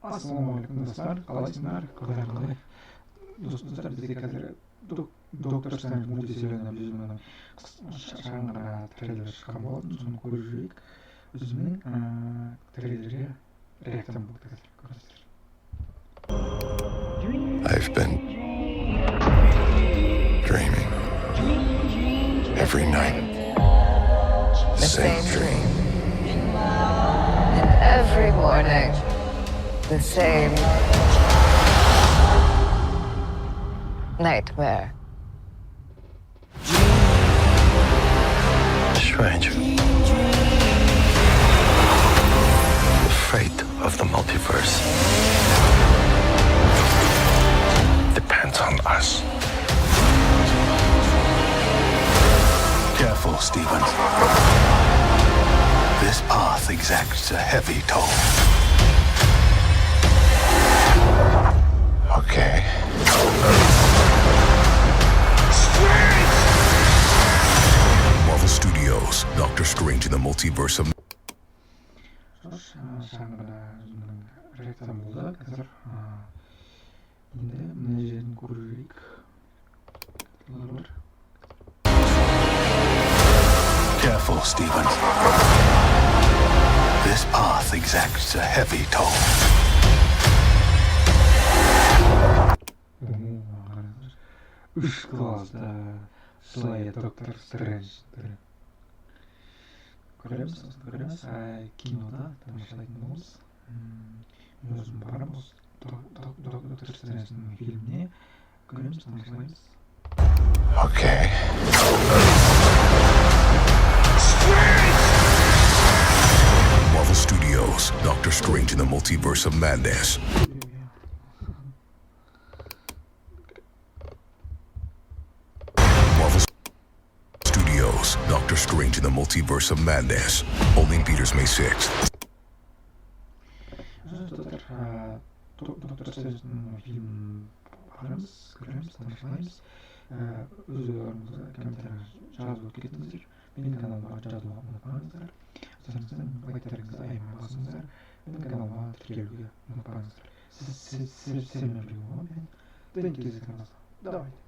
Ассалаумағалейкум достар, қалайсыңдар? Қалай? Достар, бізде қазір Доктор Стренд мультисериалынан өзімнің шағын ғана трейлер шыққан болатын, соны көріп жүрейік. Өзімнің трейлерге реакциям болды қазір, көресіздер. I've been dreaming every night. The same dream. And every morning, the same nightmare. Strange. The fate of the multiverse depends on us. Careful, Stephen. This path exacts a heavy toll. Okay. Marvel Studios, Doctor Strange in the Multiverse of... Шағын ғана өзімнің реакциям болды қазір. Енді мына жерін көріп жүрейік. Careful, Stephen. This path exacts a heavy toll. Үш класста шылай Доктор Стрэндж. Көреміз, кинода тамашалайтын боламыз. Мен өзім барамыз Доктор Стрэндждің фильміне. Көреміз, тамашалаймыз. Okay. Marvel Studios, Doctor Strange in the Multiverse of Madness. Marvel Studios, Doctor Strange in the Multiverse of Madness. Only in theaters May 6th. Доктор Стрэндждің фильмін барамыз, көреміз, тамашалаймыз. Өздеріңізге комментария жазып өткетіңіздер. Менің каналыма жазуға ұмытпаңыздар. Сосын лайктарыңызды аямай басыңыздар. Менің каналыма тіркелуге ұмытпаңыздар. Сіздермен бірге боламын мен. До келесі каналда. Давайте.